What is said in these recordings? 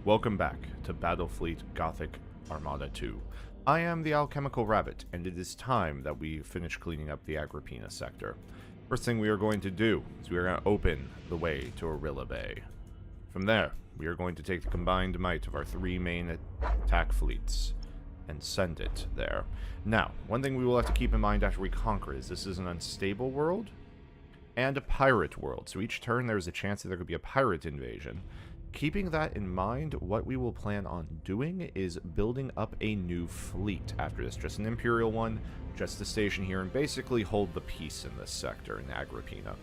Welcome back to Battlefleet Gothic Armada 2. I am the Alchemical Rabbit, and it is time that we finish cleaning up the Agrippina sector. First thing we are going to do is we are going to open the way to Arilla Bay. From there, we are going to take the combined might of our three main attack fleets and send it there. Now, one thing we will have to keep in mind after we conquer is this is an unstable world and a pirate world. So each turn there is a chance that there could be a pirate invasion. Keeping that in mind, what we will plan on doing is building up a new fleet after this. Just an Imperial one, just to station here and basically hold the peace in this sector in Agrippina.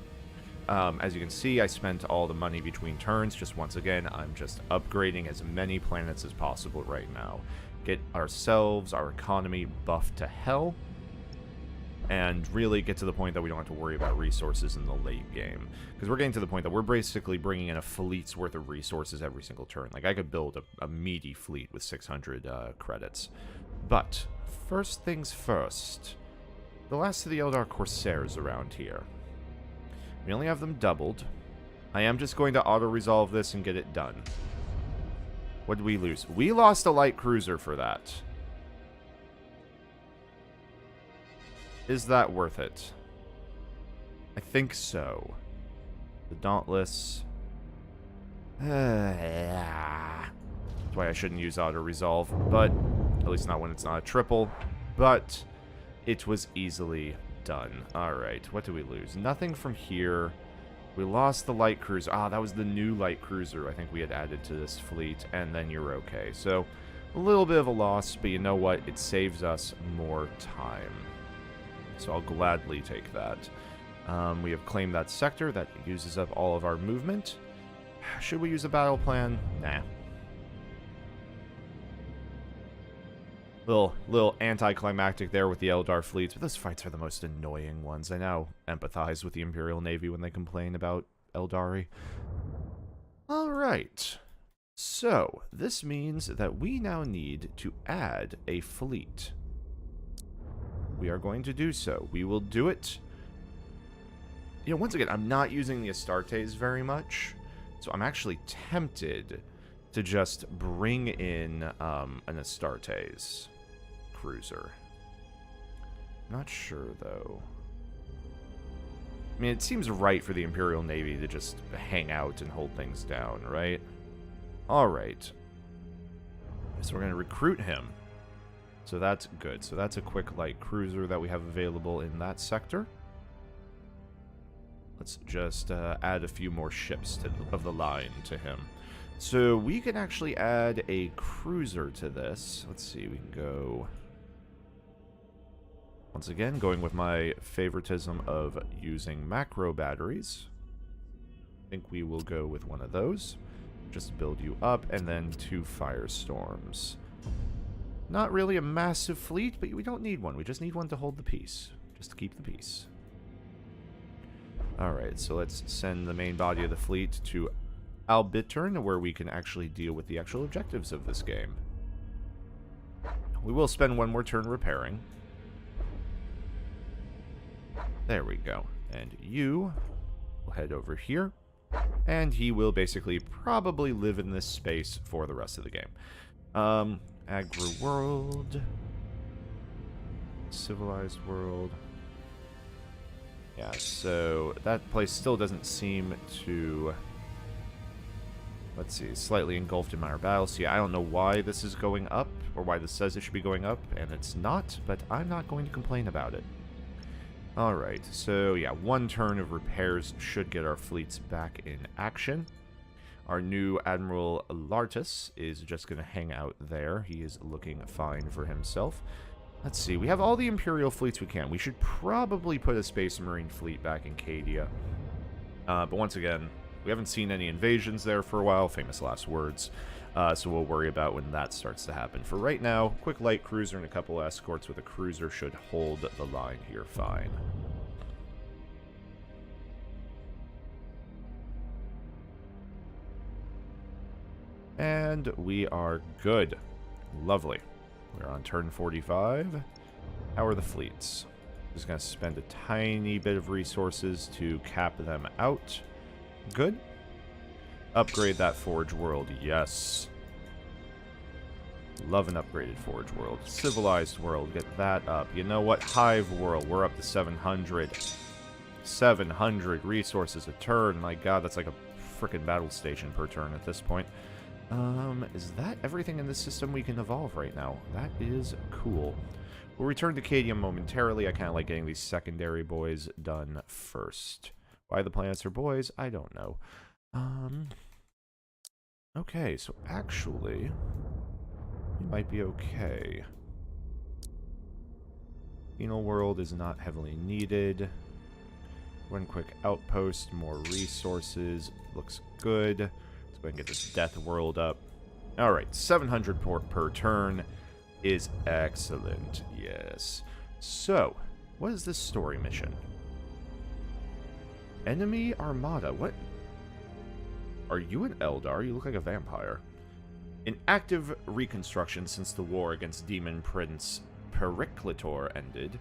As you can see, I spent all the money between turns. Just once again, I'm just upgrading as many planets as possible right now. Get ourselves, our economy buffed to hell. And really get to the point that we don't have to worry about resources in the late game. Because we're getting to the point that we're basically bringing in a fleet's worth of resources every single turn. Like, I could build a meaty fleet with 600 credits. But, first things first. The last of the Eldar Corsairs around here. We only have them doubled. I am just going to auto-resolve this and get it done. What did we lose? We lost a light cruiser for that. Is that worth it? I think so. The Dauntless. That's why I shouldn't use auto-resolve, but at least not when it's not a triple. But it was easily done. Alright, what did we lose? Nothing from here. We lost the light cruiser. Ah, that was the new light cruiser I think we had added to this fleet, and then you're okay. So, a little bit of a loss, but you know what? It saves us more time. So I'll gladly take that. We have claimed that sector. That uses up all of our movement. Should we use a battle plan? Nah. Little anticlimactic there with the Eldar fleets, but those fights are the most annoying ones. I now empathize with the Imperial Navy when they complain about Eldari. Alright. So, this means that we now need to add a fleet. We are going to do so. We will do it. You know, once again, I'm not using the Astartes very much, so I'm actually tempted to just bring in an Astartes cruiser. Not sure, though. I mean, it seems right for the Imperial Navy to just hang out and hold things down, right? Alright. So we're going to recruit him. So that's good. So that's a quick light cruiser that we have available in that sector. Let's just add a few more ships of the line to him. So we can actually add a cruiser to this. Let's see, we can go... Once again, going with my favoritism of using macro batteries. I think we will go with one of those. Just build you up, and then 2 firestorms. Not really a massive fleet, but we don't need one. We just need one to hold the peace. Just to keep the peace. Alright, so let's send the main body of the fleet to Albiturn, where we can actually deal with the actual objectives of this game. We will spend one more turn repairing. There we go. And you will head over here. And he will basically probably live in this space for the rest of the game. Agri-world. Civilized world. Yeah, so that place still doesn't seem to... Let's see, slightly engulfed in minor battles. See, I don't know why this is going up, or why this says it should be going up, and it's not, but I'm not going to complain about it. Alright, so yeah, one turn of repairs should get our fleets back in action. Our new Admiral Lartus is just going to hang out there. He is looking fine for himself. Let's see, we have all the Imperial fleets we can. We should probably put a Space Marine fleet back in Cadia. But once again, we haven't seen any invasions there for a while, famous last words. So we'll worry about when that starts to happen. For right now, quick light cruiser and a couple escorts with a cruiser should hold the line here fine. And we are good. Lovely. We're on turn 45. How are the fleets? Just going to spend a tiny bit of resources to cap them out. Good. Upgrade that Forge World, yes. Love an upgraded Forge World. Civilized World, get that up. You know what? Hive World, we're up to 700. 700 resources a turn. My god, that's like a frickin' battle station per turn at this point. Is that everything in this system we can evolve right now? That is cool. We'll return to Cadium momentarily. I kind of like getting these secondary boys done first. Why the planets are boys, I don't know. Okay, so actually, we might be okay. Penal World is not heavily needed. One quick outpost, more resources. Looks good. Let's go ahead and get this Death World up. Alright, 700 per turn is excellent. Yes. So, what is this story mission? Enemy Armada. What? Are you an Eldar? You look like a vampire. In active reconstruction since the war against Demon Prince Periclitor ended,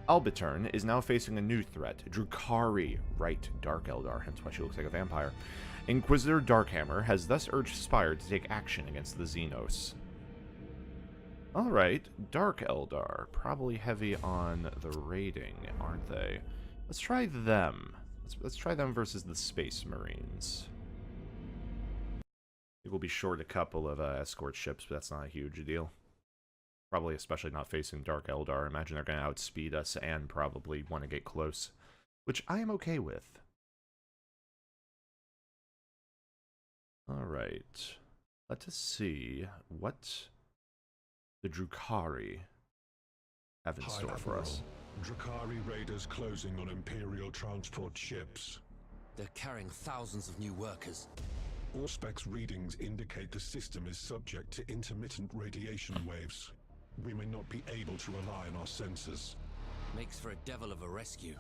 Albitern is now facing a new threat, Drukhari, right, Dark Eldar, hence why she looks like a vampire. Inquisitor Darkhammer has thus urged Spire to take action against the Xenos. Alright, Dark Eldar, probably heavy on the raiding, aren't they? Let's try them. Let's try them versus the Space Marines. I think we'll be short a couple of escort ships, but that's not a huge deal. Probably especially not facing Dark Eldar. I imagine they're going to outspeed us and probably want to get close, which I am okay with. Alright. Let us see what the Drukhari have in store for us. Drukhari raiders closing on Imperial transport ships. They're carrying thousands of new workers. Auspex readings indicate the system is subject to intermittent radiation waves. We may not be able to rely on our sensors. Makes for a devil of a rescue.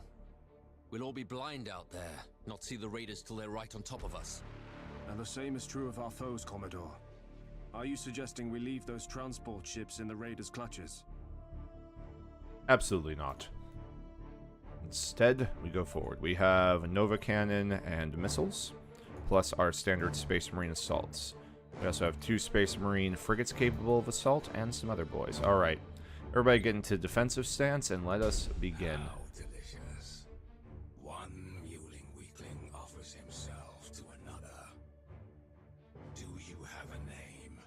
We'll all be blind out there, not see the raiders till they're right on top of us. And the same is true of our foes, Commodore. Are you suggesting we leave those transport ships in the raiders' clutches? Absolutely not. Instead, we go forward. We have Nova Cannon and missiles, plus our standard Space Marine assaults. We also have 2 Space Marine frigates capable of assault, and some other boys. Alright, everybody get into defensive stance, and let us begin. How delicious. One mewling weakling offers himself to another. Do you have a name?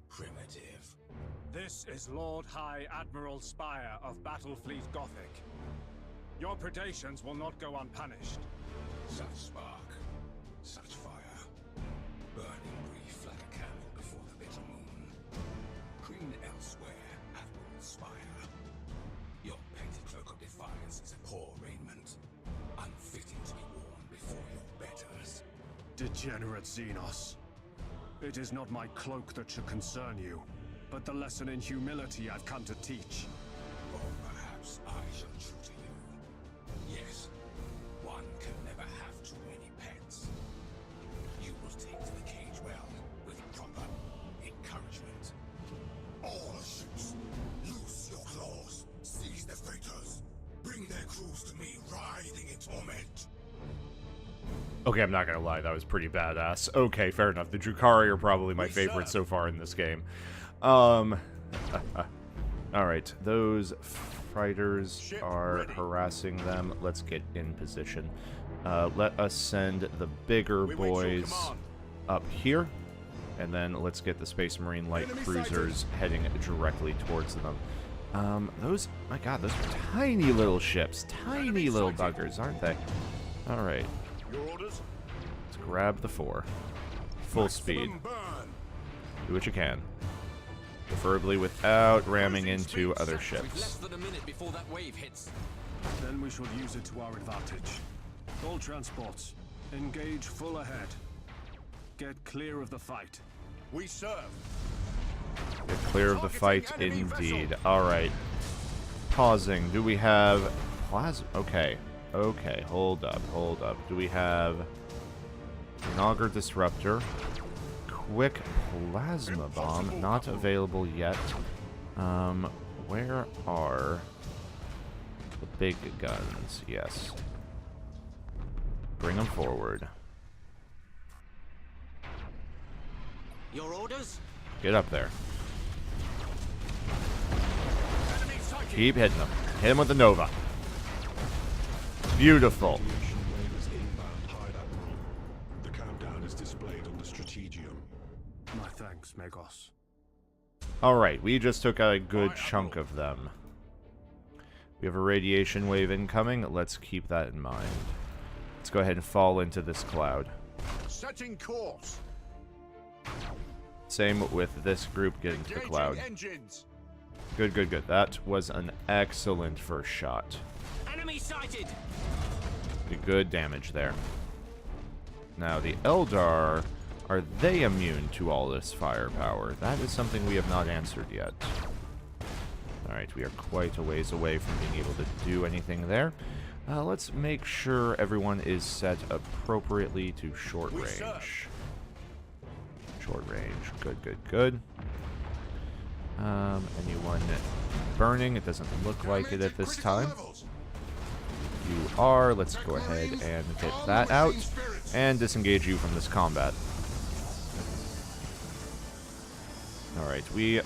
Primitive. This is Lord High Admiral Spire of Battlefleet Gothic. Your predations will not go unpunished. Such spark, such fire. Burning brief like a candle before the bitter moon. Green elsewhere, Admiral Spire. Your petty cloak of defiance is a poor raiment, unfitting to be worn before your betters. Degenerate Xenos. It is not my cloak that should concern you, but the lesson in humility I've come to teach. Or perhaps I shall true to you. Yes, one can never have too many pets. You will take to the cage well, with proper encouragement. All ships, loose your claws, seize the freighters, bring their crews to me writhing in torment. Okay, I'm not gonna lie, that was pretty badass. Okay, fair enough. The Drukhari are probably my favorite so far in this game. Alright, those fighters are harassing them. Let's get in position. Let us send the bigger boys up here. And then let's get the Space Marine light cruisers heading directly towards them. Those, my god, those are tiny little ships. Tiny little buggers, aren't they? Alright. Let's grab the 4. Full speed. Do what you can. Preferably without ramming into other We've ships. less than a minute before that wave hits. Then we shall use it to our advantage. All transports, engage full ahead. Get clear of the fight. We serve. Get clear of the fight, indeed. Alright. Pausing. Do we have plasma? Okay. Okay, hold up, hold up. Do we have an Augur Disruptor? Quick Plasma Bomb, not available yet. Where are the big guns? Yes. Bring them forward. Your orders? Get up there. Keep hitting him. Hit him with the Nova. Beautiful. Radiation wave is inbound, High Admiral. The countdown is displayed on the Strategium. My thanks, Magos. Alright, we just took out a good chunk of them. We have a radiation wave incoming. Let's keep that in mind. Let's go ahead and fall into this cloud. Setting course. Same with this group getting to the cloud. Engines. Good, good, good. That was an excellent first shot. Enemy sighted! Good damage there. Now, the Eldar, are they immune to all this firepower? That is something we have not answered yet. Alright, we are quite a ways away from being able to do anything there. Let's make sure everyone is set appropriately to short range. Short range. Good, good, good. Anyone burning? It doesn't look like it at this time. You are. Let's go ahead and get that out and disengage you from this combat. Alright, we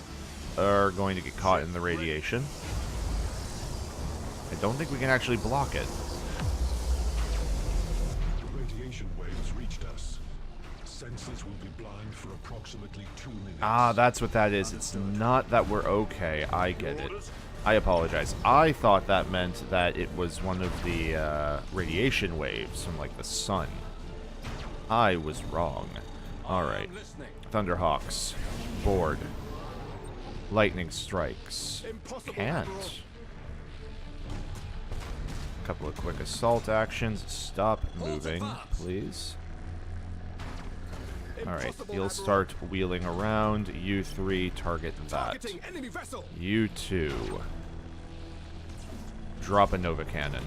are going to get caught in the radiation. I don't think we can actually block it. The radiation wave has reached us. Senses will be blind for approximately 2 minutes. Ah, that's what that is. It's not that we're okay. I get it. I apologize. I thought that meant that it was one of the radiation waves from, like, the sun. I was wrong. Alright. Thunderhawks. Board. Lightning strikes. Can't. A couple of quick assault actions. Stop moving, please. Alright, you'll start wheeling around. You 3 target that. You 2 drop a Nova Cannon.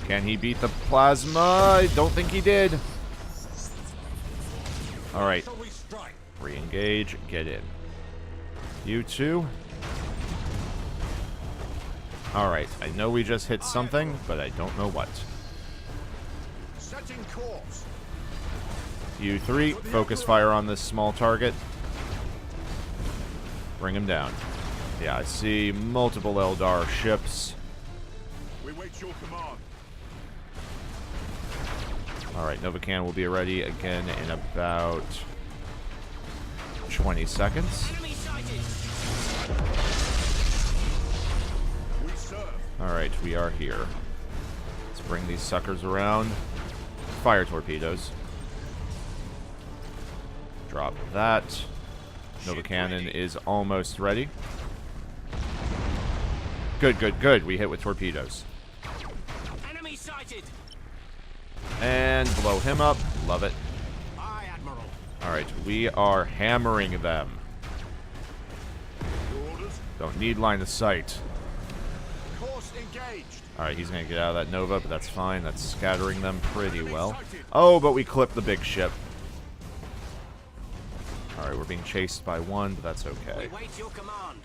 Can he beat the plasma? I don't think he did. Alright. Re-engage. Get in. You 2. Alright, I know we just hit something, but I don't know what. Setting course. You 3, focus fire on this small target. Bring him down. Yeah, I see multiple Eldar ships. We wait your command. Alright, Novacan will be ready again in about 20 seconds. Enemy sighted! We serve. Alright, we are here. Let's bring these suckers around. Fire torpedoes. Drop that. Nova Cannon is almost ready. Good, good, good. We hit with torpedoes. Enemy sighted! And blow him up. Love it. Aye, Admiral. Alright, we are hammering them. Orders. Don't need line of sight. Course engaged. Alright, he's going to get out of that Nova, but that's fine. That's scattering them pretty well. Oh, but we clipped the big ship. Alright, we're being chased by one, but that's okay. We wait your command.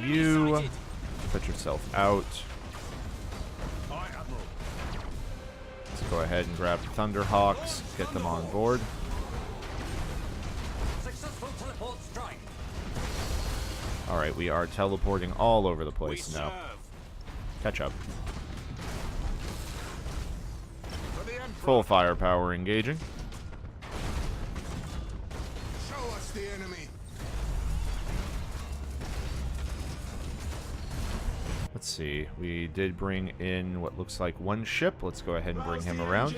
You put yourself out. Aye, Admiral. Let's go ahead and grab the Thunderhawks, get them on board. Successful teleport strike. Alright, we are teleporting all over the place now. Catch up. For the Emperor. Full firepower engaging. Show us the enemy. Let's see. We did bring in what looks like one ship. Let's go ahead and bring him around.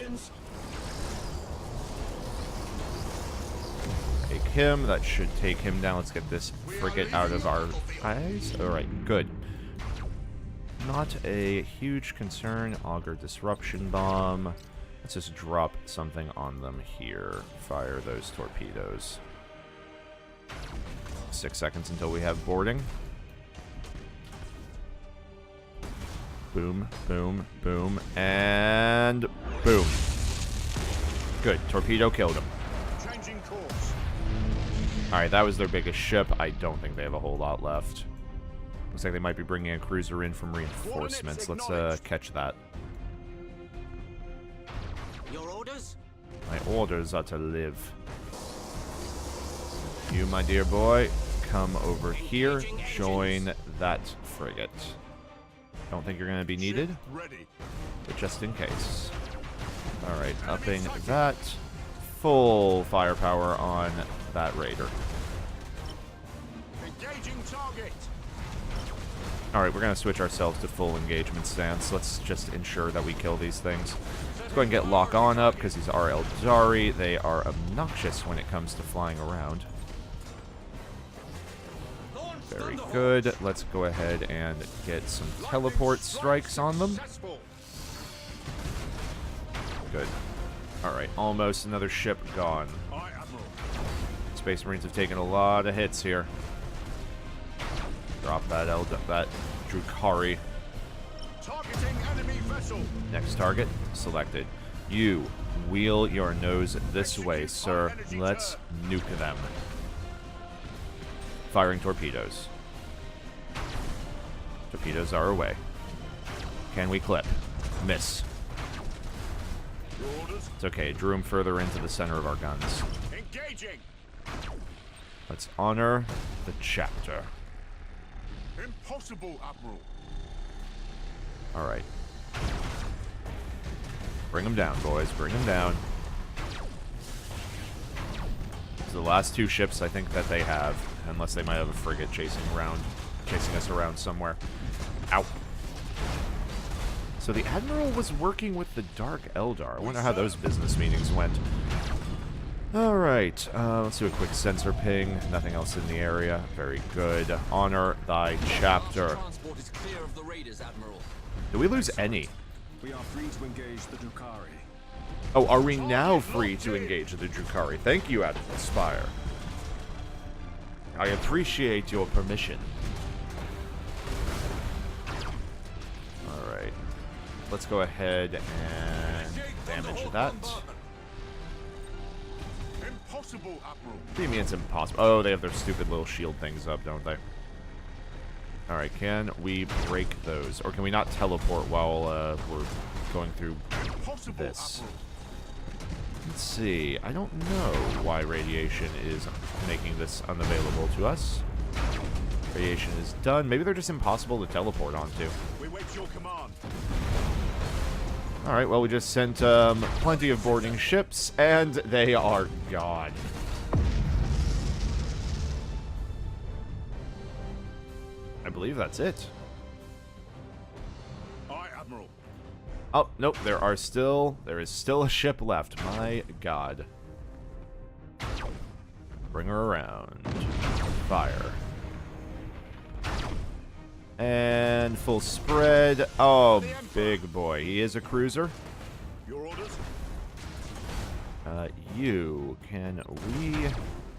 Take him. That should take him down. Let's get this frigate out of our eyes. Alright, good. Not a huge concern. Augur Disruption Bomb. Let's just drop something on them here. Fire those torpedoes. 6 seconds until we have boarding. Boom, boom, boom, and boom. Good. Torpedo killed him. Changing course. Alright, that was their biggest ship. I don't think they have a whole lot left. Looks like they might be bringing a cruiser in from reinforcements. Let's catch that. My orders are to live. You, my dear boy, come over here. Join that frigate. Don't think you're going to be needed, but just in case. Alright, upping that. Full firepower on that raider. Engaging target. Alright, we're going to switch ourselves to full engagement stance. Let's just ensure that we kill these things. Let's go ahead and get Lock On up, because these are Eldari. They are obnoxious when it comes to flying around. Very good. Let's go ahead and get some teleport strikes on them. Good. Alright, almost another ship gone. Space Marines have taken a lot of hits here. Drop that that Drukhari. Targeting enemy vessel. Next target selected. You wheel your nose this way, sir. Let's nuke them. Firing torpedoes. Torpedoes are away. Can we clip? Miss. It's okay. Drew him further into the center of our guns. Engaging. Let's honor the chapter. Impossible, Admiral. All right. Bring them down, boys. Bring them down. These are the last two ships I think that they have, unless they might have a frigate chasing us around somewhere. Ow. So the Admiral was working with the Dark Eldar. I wonder how those business meetings went. Alright, let's do a quick sensor ping. Nothing else in the area. Very good. Honor thy chapter. Transport is clear of the raiders, Admiral. Did we lose any? We are free to engage the Drukhari. Oh, are we now free to engage the Drukhari? Thank you, Admiral Spire. I appreciate your permission. Alright. Let's go ahead and damage that. Impossible, Admiral. What do you mean it's impossible? Oh, they have their stupid little shield things up, don't they? Alright, can we break those? Or can we not teleport while we're going through this? Let's see. I don't know why radiation is making this unavailable to us. Radiation is done. Maybe they're just impossible to teleport onto. We wait your command. Alright, well, we just sent plenty of boarding ships, and they are gone. I believe that's it. Aye, Admiral. Oh, nope, there is still a ship left. My god. Bring her around. Fire. And full spread. Oh, big boy. He is a cruiser. Your orders? Can we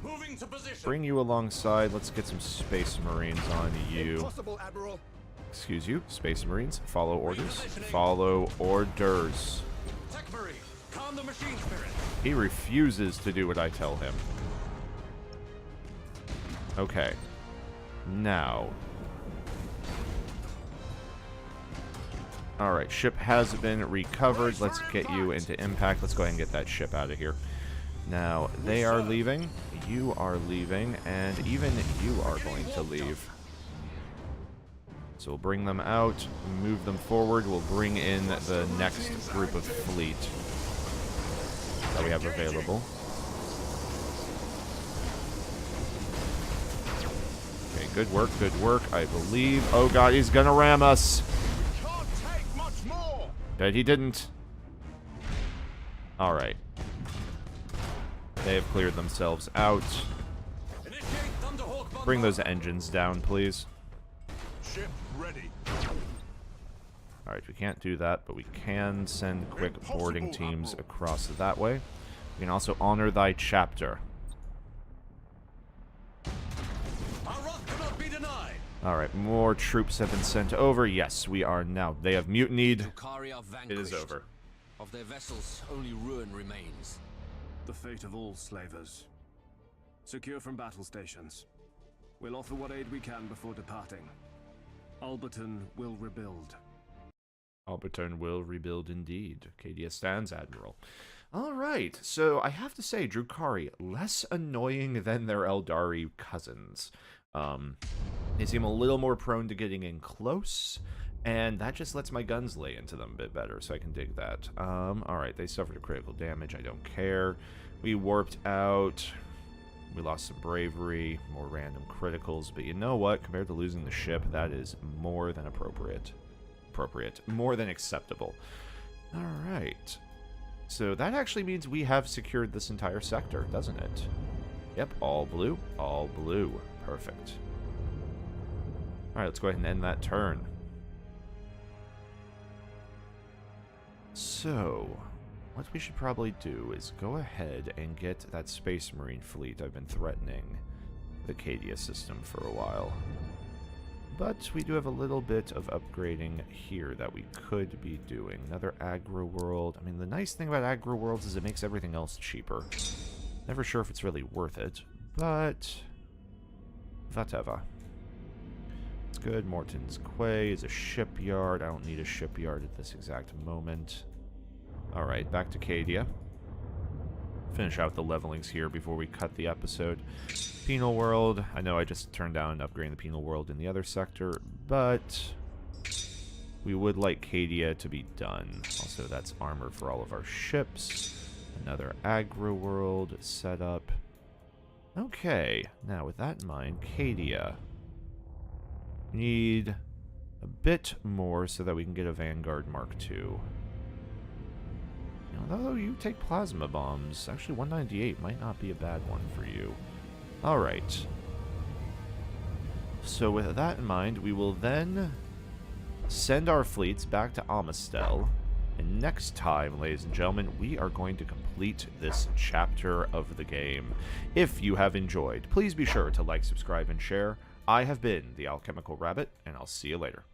Moving to position. bring you alongside? Let's get some Space Marines on you. Impossible, Admiral. Excuse you, Space Marines. Follow orders. Follow orders. Tech Marine, calm the machine spirit. He refuses to do what I tell him. Okay. Now. Alright, ship has been recovered. Let's get you into impact. Let's go ahead and get that ship out of here. Now, they are leaving. You are leaving. And even you are going to leave. So we'll bring them out, move them forward. We'll bring in the next group of fleet that we have available. Okay, good work, I believe. Oh god, he's gonna ram us! We can't take much more. But he didn't. Alright. They have cleared themselves out. Initiate Thunderhawk. Bring those engines down, please. Ship ready. Alright, we can't do that, but we can send quick boarding teams across that way. We can also honor thy chapter. Our wrath cannot be denied. Alright, more troops have been sent over. Yes, we are now. They have mutinied. Drukhari are vanquished. It is over. Of their vessels, only ruin remains. The fate of all slavers. Secure from battle stations. We'll offer what aid we can before departing. Alberton will rebuild. Alberton will rebuild indeed. Cadia stands, Admiral. Alright, so I have to say, Drukhari, less annoying than their Eldari cousins. They seem a little more prone to getting in close, and that just lets my guns lay into them a bit better, so I can dig that. Alright, they suffered a critical damage, I don't care. We warped out, we lost some bravery, more random criticals, but you know what? Compared to losing the ship, that is more than appropriate. More than acceptable. Alright. So that actually means we have secured this entire sector, doesn't it? Yep, all blue, all blue. Perfect. Alright, let's go ahead and end that turn. So, what we should probably do is go ahead and get that Space Marine fleet I've been threatening the Cadia system for a while. But we do have a little bit of upgrading here that we could be doing. Another aggro world. I mean, the nice thing about aggro worlds is it makes everything else cheaper. Never sure if it's really worth it, but whatever. It's good. Morton's Quay is a shipyard. I don't need a shipyard at this exact moment. Alright, back to Cadia. Finish out the levelings here before we cut the episode. Penal World. I know I just turned down upgrading the Penal World in the other sector, but we would like Cadia to be done. Also, that's armor for all of our ships. Another aggro world set up. Okay, now with that in mind, Cadia. Need a bit more so that we can get a Vanguard Mark II. Although you take plasma bombs, actually 198 might not be a bad one for you. Alright. So with that in mind, we will then send our fleets back to Amistel. And next time, ladies and gentlemen, we are going to complete this chapter of the game. If you have enjoyed, please be sure to like, subscribe, and share. I have been the Alchemical Rabbit, and I'll see you later.